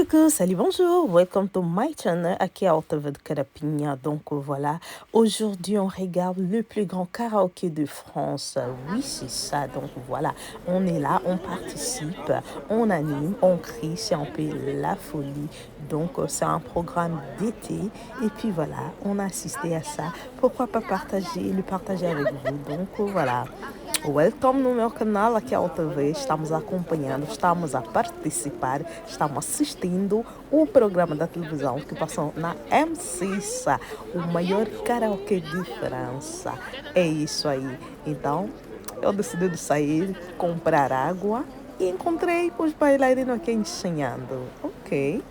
coucou, salut, bonjour, welcome to my channel, aqui é a Otávio de Carapinha. Donc voilà, aujourd'hui on regarde le plus grand karaoké de France. Oui, c'est ça, donc voilà, on est là, on participe, on anime, on crie, c'est un peu la folie. Donc c'est un programme d'été et puis voilà, on a assisté à ça. Pourquoi pas le partager avec vous? Donc voilà. Welcome no meu canal, aqui é a OTV, estamos acompanhando, estamos a participar, estamos assistindo o programa da televisão que passou na M6, o maior karaokê de França. É isso aí. Então, eu decidi sair, comprar água e encontrei os bailarinos aqui ensinando. Ok.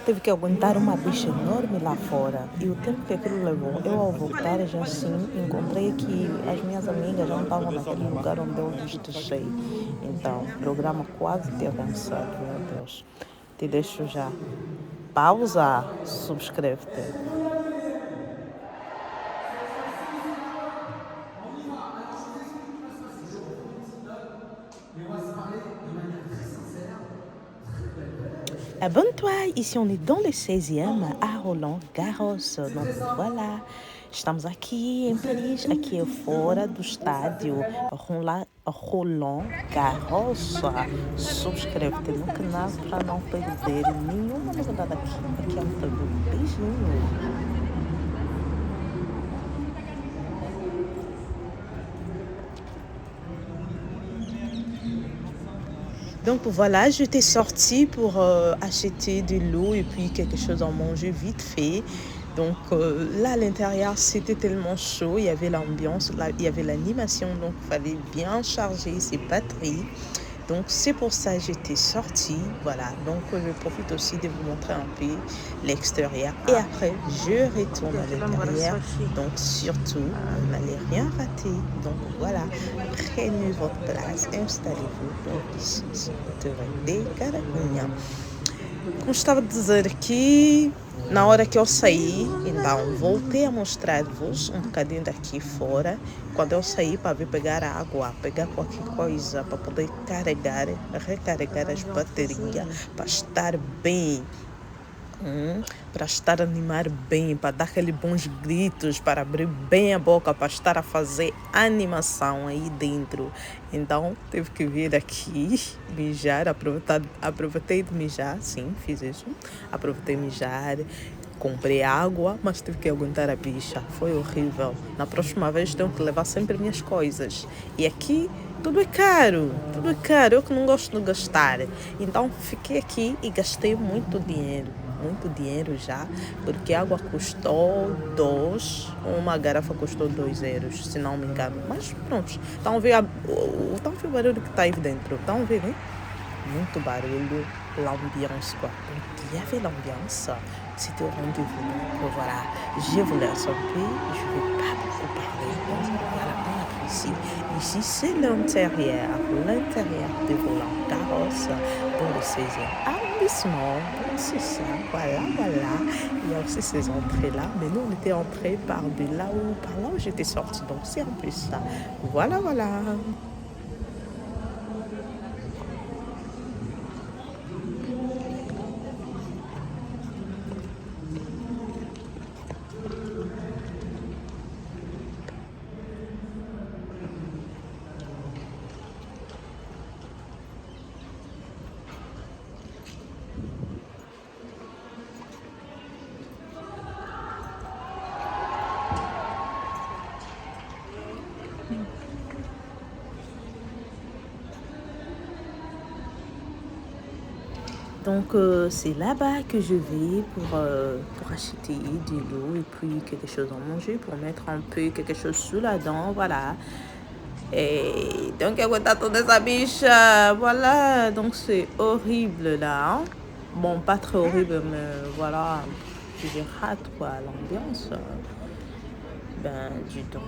Teve que aguentar uma bicha enorme lá fora. E o tempo que aquilo levou, eu ao voltar já assim, encontrei que as minhas amigas já não estavam naquele lugar onde eu lhes deixei. Então, o programa quase tinha começado, meu Deus. Te deixo já. Pausa, subscreve-te. Abonne-toi, ici on est dans le 16e à Roland-Garros. Donc voilà, estamos aqui em Paris, aqui é fora do estádio Roland-Garros. Subscreve-te no canal para não perder nenhuma novidade aqui. Aqui é um beijinho. Donc voilà, j'étais sortie pour acheter de l'eau et puis quelque chose à manger vite fait. Donc là, à l'intérieur, c'était tellement chaud, il y avait l'ambiance, là, il y avait l'animation, donc il fallait bien charger ses batteries. Donc c'est pour ça que j'étais sortie, voilà. Donc je profite aussi de vous montrer un peu l'extérieur. Et après, je retourne à l'intérieur. Donc surtout, n'allez rien rater. Donc voilà, prenez votre place, installez-vous. Donc ici, c'est de Carapinha. Como estava a dizer aqui, na hora que eu saí, então voltei a mostrar-vos um bocadinho daqui fora. Quando eu saí para vir pegar água, pegar qualquer coisa para poder recarregar as baterias, para estar bem. Para estar a animar bem, para dar aqueles bons gritos, para abrir bem a boca, para estar a fazer animação aí dentro. Então, teve que vir aqui mijar, aproveitei de mijar, sim, fiz isso. Aproveitei de mijar, comprei água, mas tive que aguentar a bicha, foi horrível. Na próxima vez tenho que levar sempre minhas coisas. E aqui tudo é caro, eu que não gosto de gastar. Então, fiquei aqui e gastei muito dinheiro já, porque a água custou 2, uma garrafa custou 2 euros, se não me engano. Mas pronto, estão a ver o barulho que está aí dentro, estão a ver, né? Muito barulho, l'ambiance quoi. Donc il y avait l'ambiance, c'était au rendez-vous. Donc voilà, je vous laisse un peu, je ne vais pas beaucoup parler. Donc voilà, on apprécie. Ici c'est l'intérieur de Roland-Garros dans le 16e arrondissement. C'est ça, voilà. Il y a aussi ces entrées-là, mais nous on était entrés par là où j'étais sortie. Donc c'est un peu ça. Voilà. Donc c'est là-bas que je vais pour acheter de l'eau et puis quelque chose à manger, pour mettre un peu quelque chose sous la dent, voilà. Et donc aguentar toda essa bicha, voilà, donc c'est horrible là. Hein? Bon, pas très horrible, mais voilà, je rate quoi, l'ambiance. Ben, dis donc.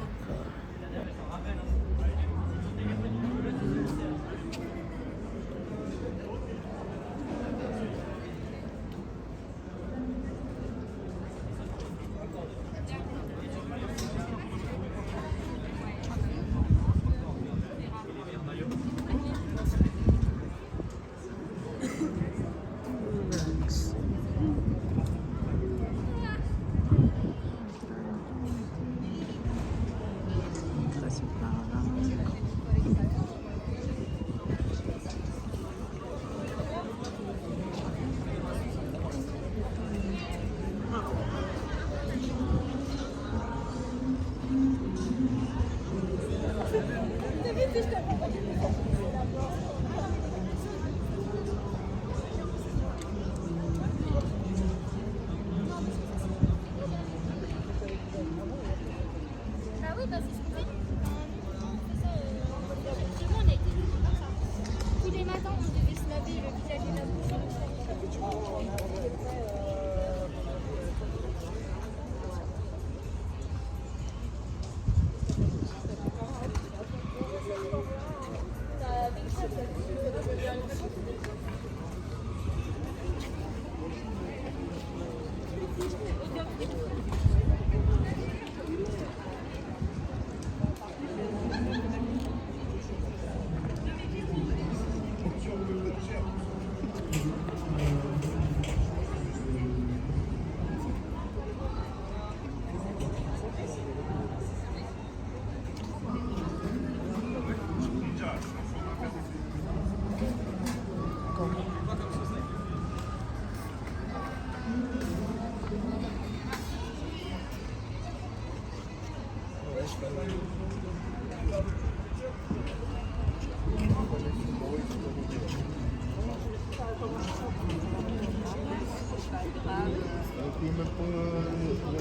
peux même pas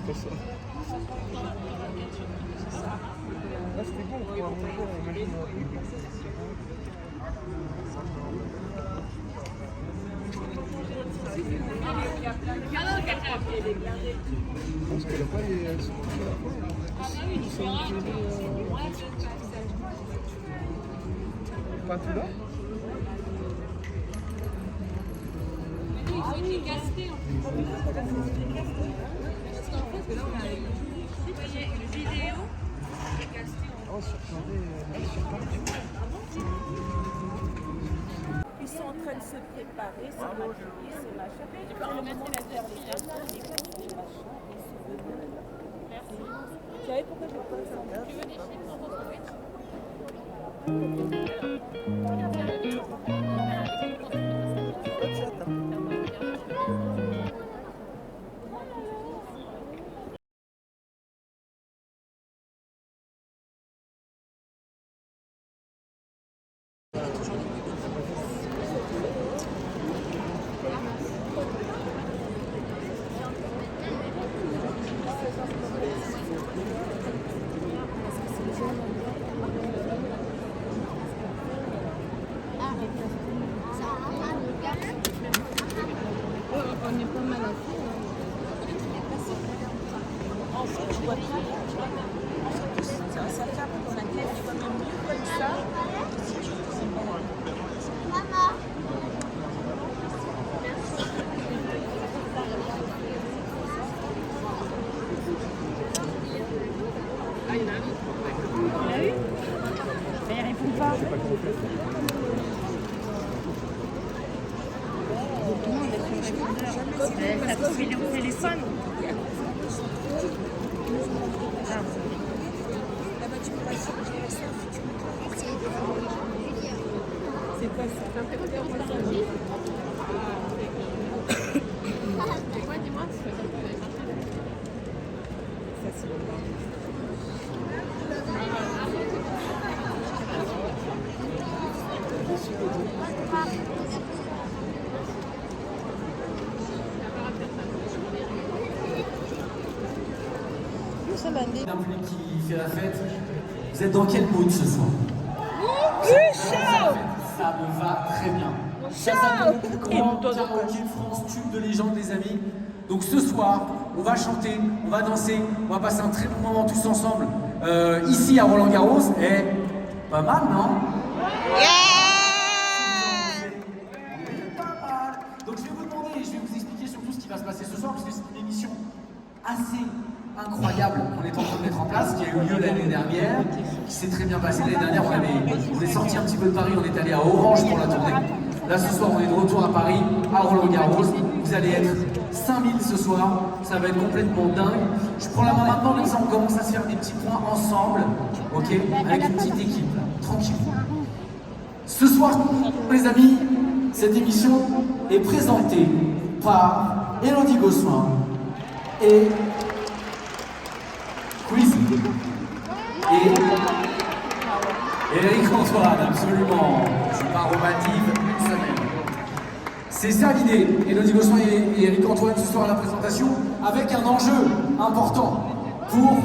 pas ça. Là, c'était bon, on pourra manger, on imagine. Parce que là-bas, elles sont toutes à la fois. Pas tout là? Il faut être les caster en fait. Parce qu'en fait, là on a une vidéo les caster en Ils sont en train de se préparer, se maquiller, se machin. Tu peux remettre la terre, les cartons, les machins, et se venir. Merci. Tu savais pourquoi je pas ça? Tu veux des chips pour retrouver? On est pas mal à fond. En fait, tu vois très bien, tu vois même. En fait, ça tape dans la tête, tu vois même mieux comme ça. Si tu faisais pas. Ah, il y en a un autre. Il a eu? Mais il répond pas. Ça te fait au téléphone. C'est quoi ça? C'est quoi, dis-moi? Ça, c'est bon. Un public qui fait la fête. Vous êtes dans quel mood ce soir? Ça me va très bien. Ça s'appelle Karaoké France, tube de légende, les amis. Donc ce soir, on va chanter, on va danser, on va passer un très bon moment tous ensemble ici à Roland-Garros. Et pas mal, non? Pas mal. Donc je vais vous demander, je vais vous expliquer surtout ce qui va se passer ce soir, parce que c'est une émission assez incroyable qu'on est en train de mettre en place, qui a eu lieu l'année dernière, qui s'est très bien passé. L'année dernière, on est sorti un petit peu de Paris, on est allé à Orange pour la tournée. Là, ce soir, on est de retour à Paris, à Roland-Garros. Vous allez être 5000 ce soir, ça va être complètement dingue. Je prends la main maintenant, comme ça on commence à se faire des petits points ensemble, ok, avec une petite équipe, tranquille. Ce soir, les amis, cette émission est présentée par Élodie Gossuin et Quiz et Eric Antoine, absolument. Je pars au Maldives une semaine. C'est ça l'idée. Élodie Gossuin et Eric Antoine ce soir à la présentation, avec un enjeu important pour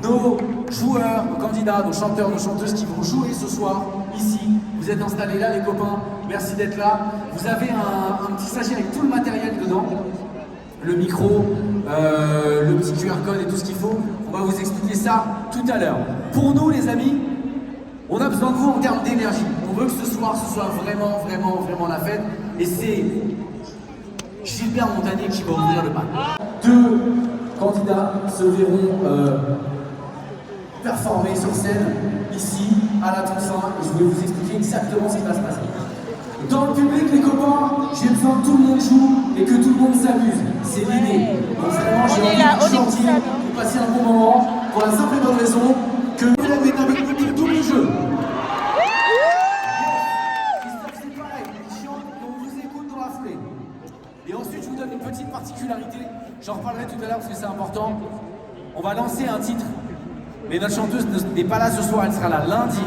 nos joueurs, nos candidats, nos chanteurs, nos chanteuses qui vont jouer ce soir ici. Vous êtes installés là, les copains. Merci d'être là. Vous avez un petit sachet avec tout le matériel dedans. Le micro, le petit QR code et tout ce qu'il faut. On va vous expliquer ça tout à l'heure. Pour nous, les amis, on a besoin de vous en termes d'énergie. On veut que ce soir, ce soit vraiment, vraiment, vraiment la fête. Et c'est Gilbert Montagnier qui va ouvrir le bal. Deux candidats se verront performer sur scène, ici, à la Toussaint. Et je vais vous expliquer exactement ce qui va se passer. Dans le public, les copains, j'ai besoin que tout le monde joue et que tout le monde s'amuse. C'est l'idée. Donc vraiment, j'ai envie de chanter, de passer un bon moment, pour la simple et bonne raison que vous êtes avec nous pour tout le jeu. Christophe, c'est pareil, il chante et on vous écoute dans la foulée. Et ensuite, je vous donne une petite particularité, j'en reparlerai tout à l'heure parce que c'est important. On va lancer un titre, mais notre chanteuse n'est pas là ce soir, elle sera là lundi.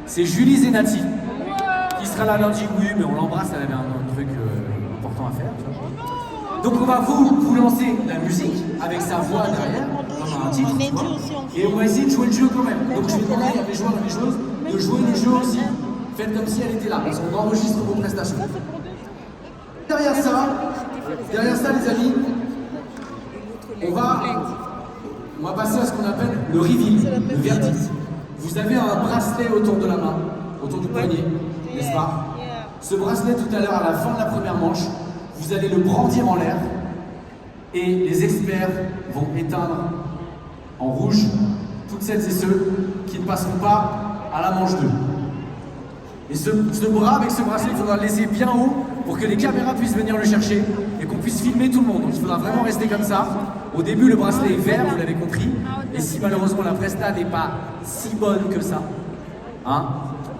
C'est Julie Zenati qui sera là lundi. Oui, mais on l'embrasse, elle avait un truc important. important à faire. Tu vois. Donc on va vous lancer la musique avec sa voix derrière, comme un titre, tu vois, et on va essayer de jouer le jeu quand même. Donc je vais demander à mes joueurs et mes joueuses de jouer le jeu aussi. Faites comme si elle était là, parce qu'on enregistre vos prestations. Derrière ça, les amis, on va passer à ce qu'on appelle le reveal, le verdict. Vous avez un bracelet autour de la main, autour du poignet, n'est-ce pas? Ce bracelet, tout à l'heure, à la fin de la première manche, vous allez le brandir en l'air et les experts vont éteindre en rouge toutes celles et ceux qui ne passeront pas à la manche 2. Et ce bras avec ce bracelet, il faudra le laisser bien haut pour que les caméras puissent venir le chercher et qu'on puisse filmer tout le monde. Donc il faudra vraiment rester comme ça. Au début, le bracelet est vert, vous l'avez compris. Et si malheureusement la presta n'est pas si bonne que ça, hein,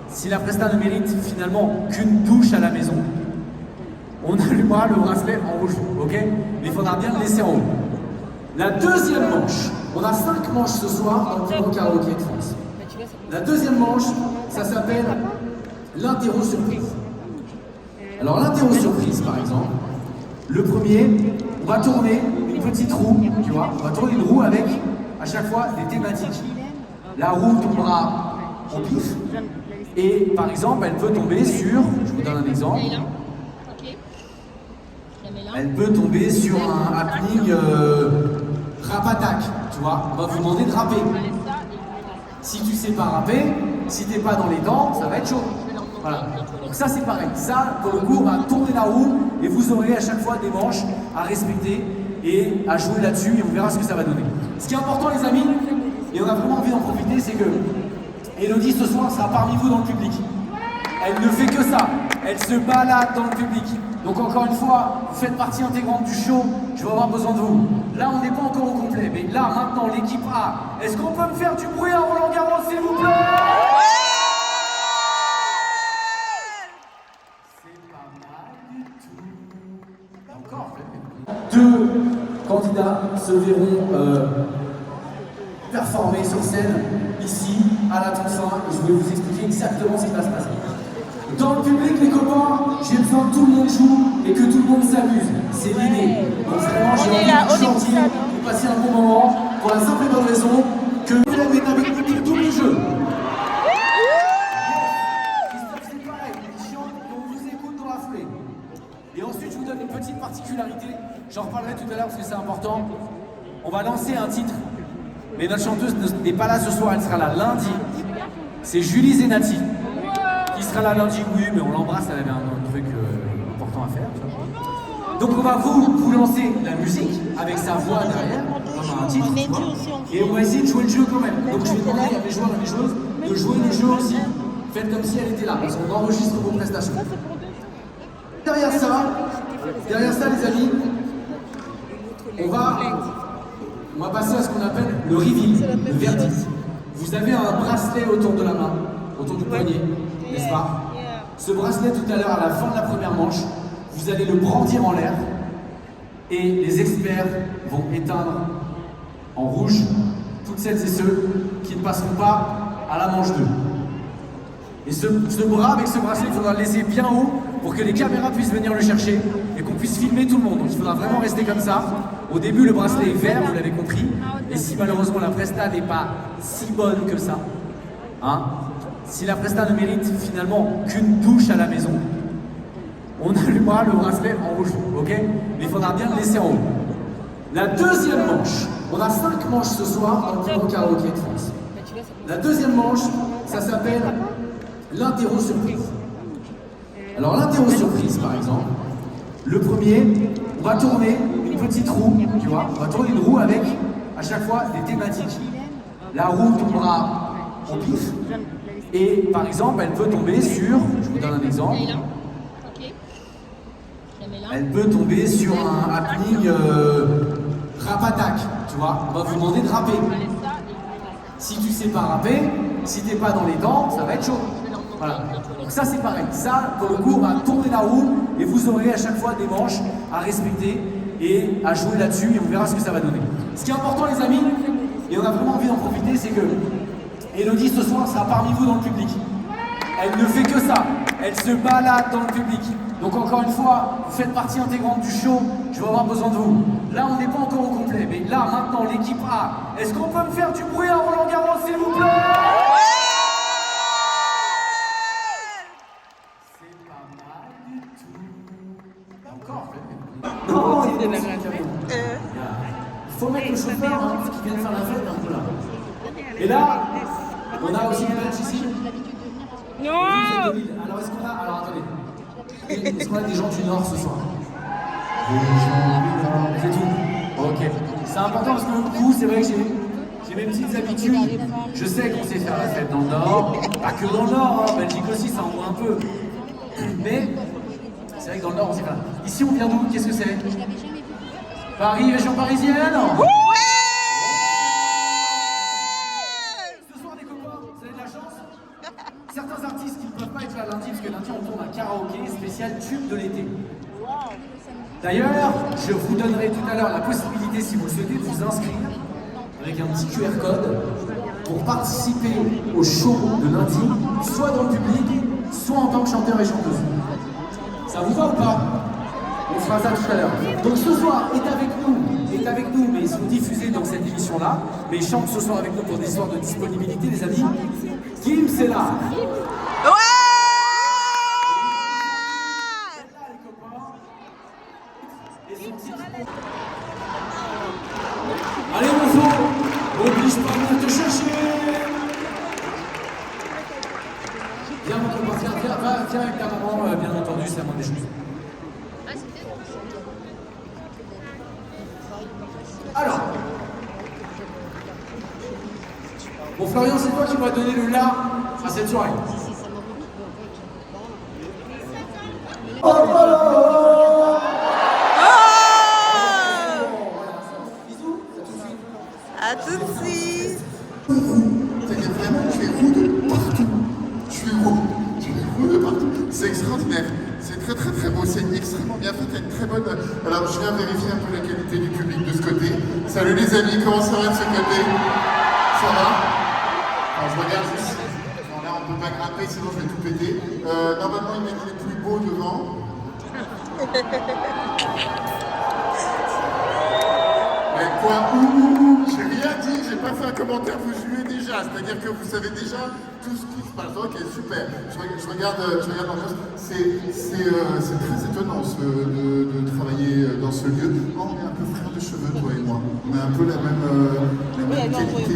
si la presta ne mérite finalement qu'une douche à la maison, on allumera le bracelet en rouge, ok? Mais il faudra bien le laisser en haut. La deuxième manche, on a 5 manches ce soir dans le plus grand karaoké de France. La deuxième manche, ça s'appelle l'interro surprise. Alors l'interro surprise par exemple, le premier, on va tourner une petite roue, tu vois, on va tourner une roue avec à chaque fois des thématiques. La roue tombera au pif et par exemple elle peut tomber sur, je vous donne un exemple, elle peut tomber sur un happening rap attack, tu vois, on va vous demander de rapper. Si tu sais pas rapper, si t'es pas dans les dents, ça va être chaud. Voilà. Donc ça c'est pareil. Ça, pour le coup, on va tourner la roue et vous aurez à chaque fois des manches à respecter et à jouer là-dessus et on verra ce que ça va donner. Ce qui est important les amis, et on a vraiment envie d'en profiter, c'est que Elodie ce soir sera parmi vous dans le public. Elle ne fait que ça. Elle se balade dans le public. Donc encore une fois, vous faites partie intégrante du show, je vais avoir besoin de vous. Là on n'est pas encore au complet, mais là maintenant l'équipe A, est-ce qu'on peut me faire du bruit à Roland Garros s'il vous plaît? Encore. 2 candidats se verront performer sur scène ici à la Toussaint et je vais vous expliquer exactement ce qui va se passer. Dans le public les copains, j'ai besoin que tout le monde joue et que tout le monde s'amuse. C'est l'idée. Donc vraiment j'ai envie de vous gentil, de passer un bon moment pour la simple et bonne raison que Willem est avec nous pour tout le jeu. C'est pareil, il chante et on vous écoute dans la foulée. Et ensuite, je vous donne une petite particularité, j'en reparlerai tout à l'heure parce que c'est important. On va lancer un titre, mais notre chanteuse n'est pas là ce soir, elle sera là lundi. C'est Julie Zenati qui sera là lundi, oui, mais on l'embrasse, elle avait un truc important à faire. Donc on va vous lancer la musique avec sa voix derrière, comme un titre, tu vois, et on va essayer de jouer le jeu quand même. Donc je vais demander à mes joueurs et mes joueuses de jouer le jeu aussi. Faites comme si elle était là, parce qu'on enregistre vos prestations. Derrière ça les amis, on va passer à ce qu'on appelle le reveal, le verdict. Vous avez un bracelet autour de la main, autour du poignet, n'est-ce pas? Ce bracelet tout à l'heure, à la fin de la première manche, vous allez le brandir en l'air et les experts vont éteindre en rouge toutes celles et ceux qui ne passeront pas à la manche 2. Et ce bras avec ce bracelet, il faudra le laisser bien haut pour que les caméras puissent venir le chercher et qu'on puisse filmer tout le monde. Donc il faudra vraiment rester comme ça. Au début, le bracelet est vert, vous l'avez compris. Et si malheureusement la presta n'est pas si bonne que ça, hein, si la presta ne mérite finalement qu'une douche à la maison, on allumera le bracelet en rouge, ok? Mais il faudra bien le laisser en haut. La deuxième manche, on a 5 manches ce soir dans le plus grand karaoké de France. La deuxième manche, ça s'appelle l'interro surprise. Alors l'interro surprise par exemple, le premier, on va tourner une petite roue, tu vois, on va tourner une roue avec à chaque fois des thématiques. La roue tombera au pif et par exemple elle peut tomber sur, je vous donne un exemple, elle peut tomber sur un happening rap attack, tu vois, on va vous demander de rapper. Si tu sais pas rapper, si t'es pas dans les dents, ça va être chaud. Voilà. Donc ça c'est pareil. Ça, pour le coup, on va tourner la roue et vous aurez à chaque fois des manches à respecter et à jouer là-dessus et on verra ce que ça va donner. Ce qui est important les amis, et on a vraiment envie d'en profiter, c'est que Elodie ce soir sera parmi vous dans le public. Elle ne fait que ça. Elle se balade dans le public. Donc encore une fois, vous faites partie intégrante du show, je vais avoir besoin de vous. Là, on n'est pas encore au complet, mais là, maintenant, l'équipe A, est-ce qu'on peut me faire du bruit à Roland Garros, s'il vous plaît? C'est pas mal du tout. Encore, non, il y a des il faut mettre le chauffeur hein, qui vient de faire la fête un peu là. Et là, on a aussi des matchs ici. Non. Alors est-ce qu'on a... Alors attendez. Est-ce qu'on a des gens du Nord ce soir? C'est tout. Ok. C'est important parce que vous, c'est vrai que j'ai mes petites habitudes. Je sais qu'on sait faire la fête dans le Nord. Pas que dans le Nord, hein. Belgique aussi, ça envoie un peu. Mais c'est vrai que dans le Nord, on sait pas. Ici, on vient d'où? Qu'est-ce que c'est? Paris, région parisienne? Ce soir, les copains, vous avez de la chance. Certains artistes qui ne peuvent pas être là lundi, parce que lundi, on tourne un karaoké spécial tube de l'été. D'ailleurs, je vous donnerai tout à l'heure la possibilité, si vous le souhaitez, de vous inscrire avec un petit QR code pour participer au show de lundi, soit dans le public, soit en tant que chanteur et chanteuse. Ça vous va ou pas? On fera ça tout à l'heure. Donc ce soir, est avec nous, mais ils sont diffusés dans cette émission-là, mais ils chantent ce soir avec nous pour des histoires de disponibilité, les amis. Kim, c'est là. Allez mon faux, oblige pas à venir te chercher. Viens mon copain, viens avec ta maman, bien entendu, c'est la moindre des choses. Alors, bon Florian, c'est toi qui vas donner le là à cette soirée. À tout de suite. T'inquiète vraiment, je suis roux de partout. Je suis roux de partout. C'est extraordinaire. C'est très beau. C'est extrêmement bien fait. T'as une très bonne. Alors je viens vérifier un peu la qualité du public de ce côté. Salut les amis, comment ça va de ce côté? Ça va? Alors je regarde juste. Bon, là on peut pas grimper sinon je vais tout péter. Normalement il m'a dit les plus beaux devant. Mais quoi? J'ai rien dit, j'ai pas fait un commentaire, vous jouez déjà, c'est-à-dire que vous savez déjà tout ce qui se passe. Ok, super. Je regarde l'ambiance. C'est très étonnant de travailler dans ce lieu. Oh, on est un peu frères de cheveux, toi et moi. On a un peu la même qualité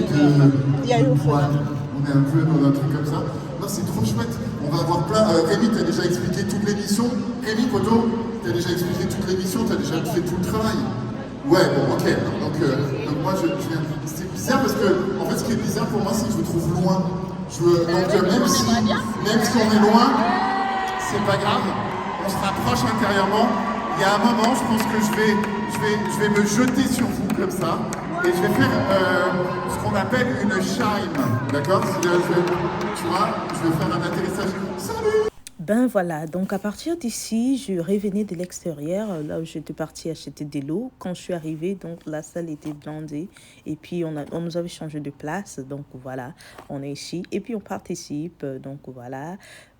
de poil. On est un peu dans un truc comme ça. Non, c'est trop chouette. On va avoir plein. Rémi, t'as déjà expliqué toute l'émission. Rémi, Poto, t'as déjà expliqué toute l'émission, t'as déjà fait tout le travail. Ouais, bon, ok. Donc moi, c'est bizarre parce que, en fait, ce qui est bizarre pour moi, c'est que je me trouve loin. Même si on est loin, c'est pas grave. On se rapproche intérieurement. Il y a un moment, je pense que je vais me jeter sur vous comme ça. Et je vais faire ce qu'on appelle une chime. D'accord? Tu vois, je vais faire un atterrissage. Salut! Ben voilà, donc à partir d'ici, je revenais de l'extérieur, là où j'étais partie acheter de l'eau. Quand je suis arrivée, donc la salle était blindée et puis on nous avait changé de place, donc voilà, on est ici et puis on participe, donc voilà.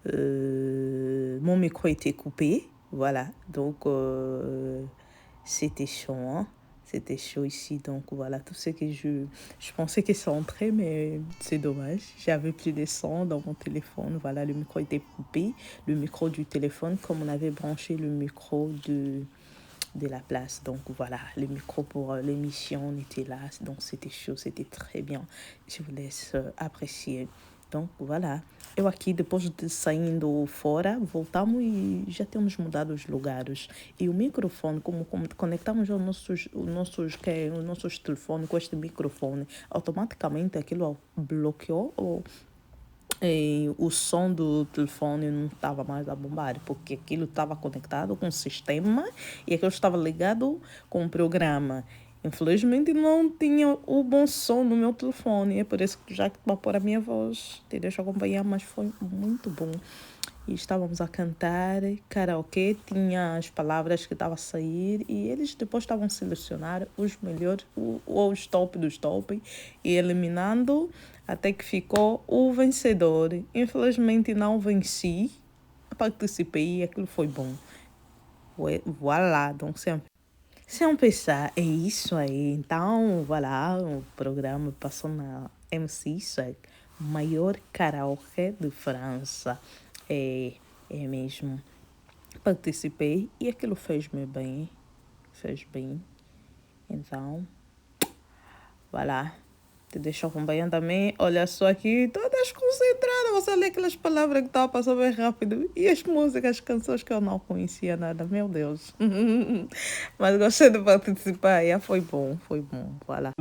Mon micro était coupé, voilà, donc c'était chaud, hein. C'était chaud ici, donc voilà, tout ce que je pensais que ça entrait, mais c'est dommage. J'avais plus de son dans mon téléphone, voilà, le micro était coupé, le micro du téléphone, comme on avait branché le micro de la place. Donc voilà, le micro pour l'émission était là, donc c'était chaud, c'était très bien. Je vous laisse apprécier. Então, voilà. Eu aqui, depois de saindo fora, voltamos e já temos mudado os lugares. E o microfone, como conectamos os nossos telefones com este microfone, automaticamente aquilo bloqueou o som do telefone não estava mais a bombar, porque aquilo estava conectado com o sistema e aquilo estava ligado com o programa. Infelizmente não tinha o bom som no meu telefone, é por isso que já que vou pôr a minha voz, te deixo acompanhar, mas foi muito bom. E estávamos a cantar karaokê, tinha as palavras que estavam a sair e eles depois estavam a selecionar os melhores, os top dos top e eliminando até que ficou o vencedor. Infelizmente não venci, participei e aquilo foi bom. Ouais, voilà, donc c'est un peu ça. É isso aí. Então, voilà, o programa passou na M6, maior karaoke de França. É, é mesmo. Participei e aquilo fez-me bem. Fez bem. Então, voilà. Te deixo acompanhando também. Olha só aqui, toda desconcentrada. Você lê aquelas palavras que estão passando bem rápido. E as músicas, as canções que eu não conhecia nada. Meu Deus. Mas gostei de participar. E foi bom, foi bom. Voilà.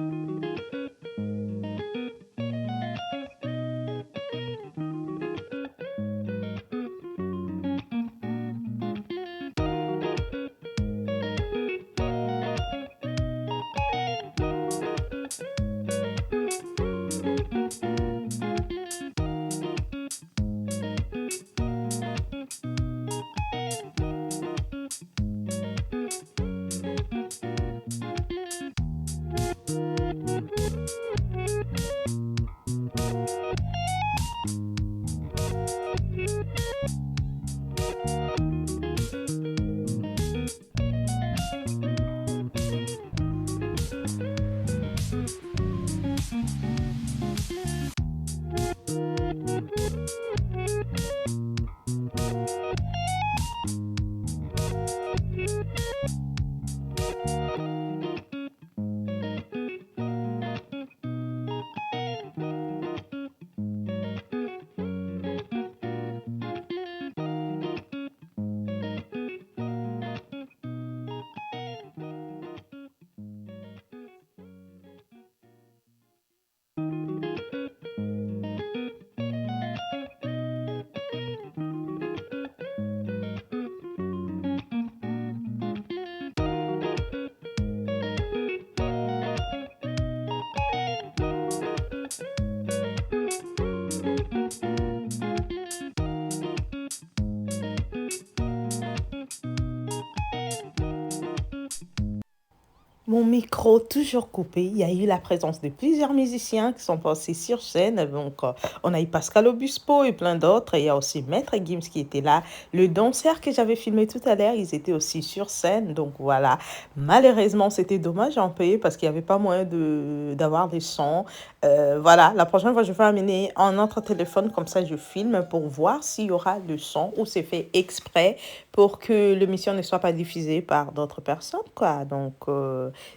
Mon micro toujours coupé. Il y a eu la présence de plusieurs musiciens qui sont passés sur scène. Donc, on a eu Pascal Obispo et plein d'autres. Et il y a aussi Maître Gims qui était là. Le danseur que j'avais filmé tout à l'heure, ils étaient aussi sur scène. Donc, voilà. Malheureusement, c'était dommage un peu parce qu'il n'y avait pas moyen d'avoir des sons. Voilà. La prochaine fois, je vais amener un autre téléphone. Comme ça, je filme pour voir s'il y aura le son ou c'est fait exprès pour que l'émission ne soit pas diffusée par d'autres personnes, quoi. Donc,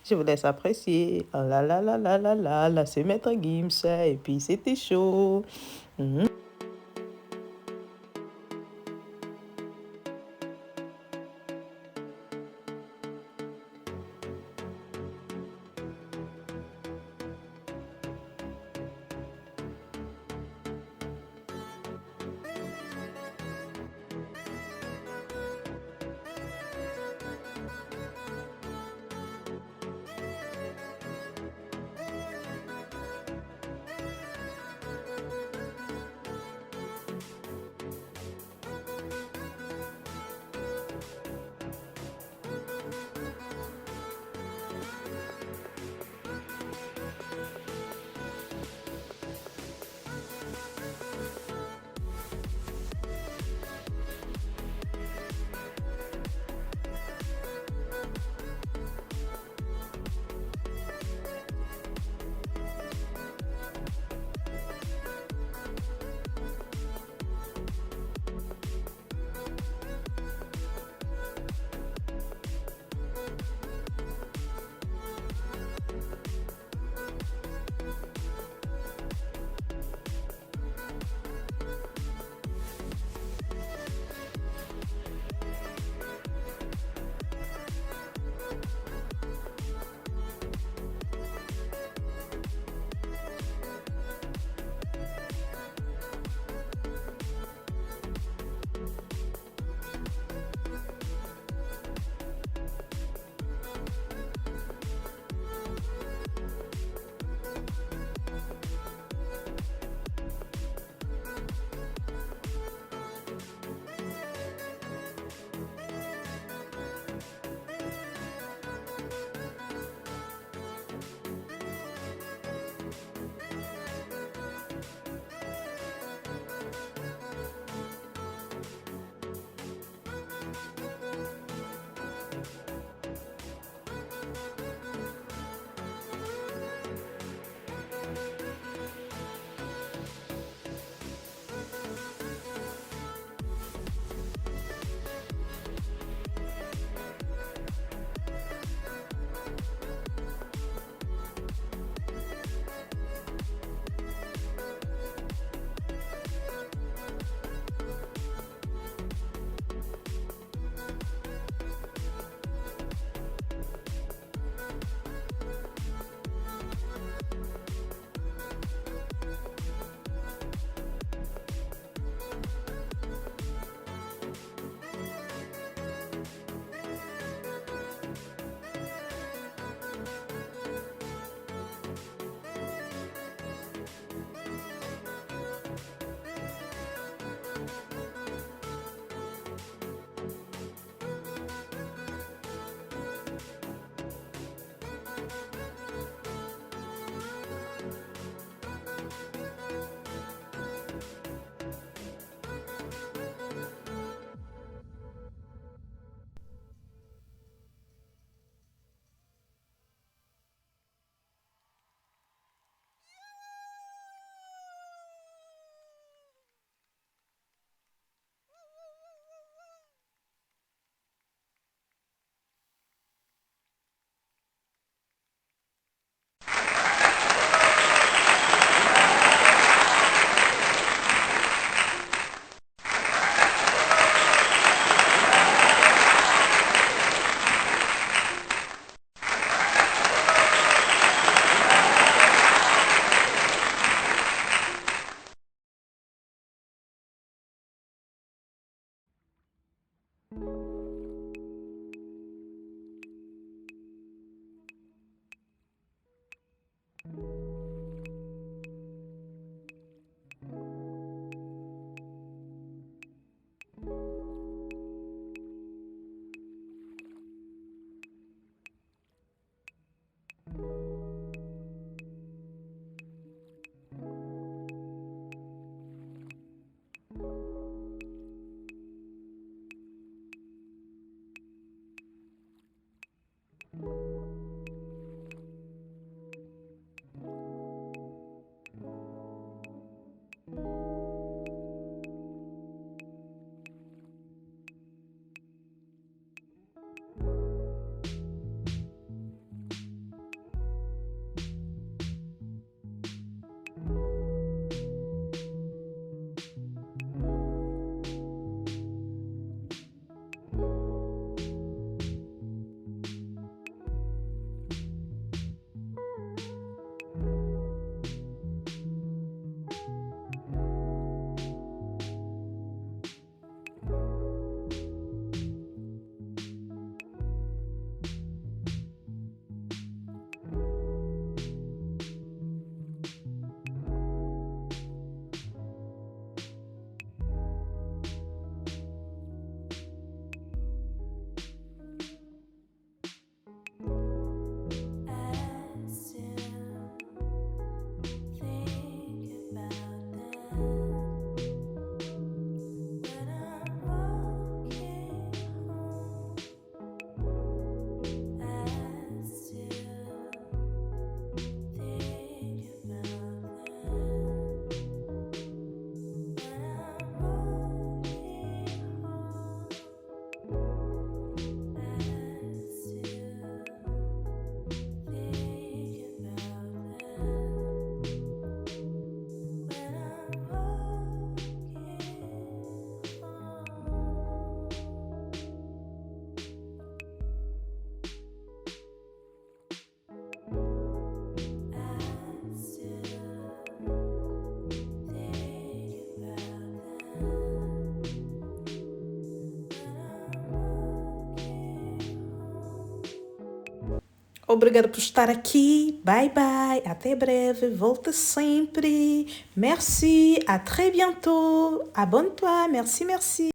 je vous laisse apprécier. Oh là là là là là là, là c'est Maître Gims. Et puis, c'était chaud. Mhm. Obrigada por estar aqui. Bye bye. Até breve. Volte sempre. Merci. À très bientôt. Abonne-toi. Merci, merci.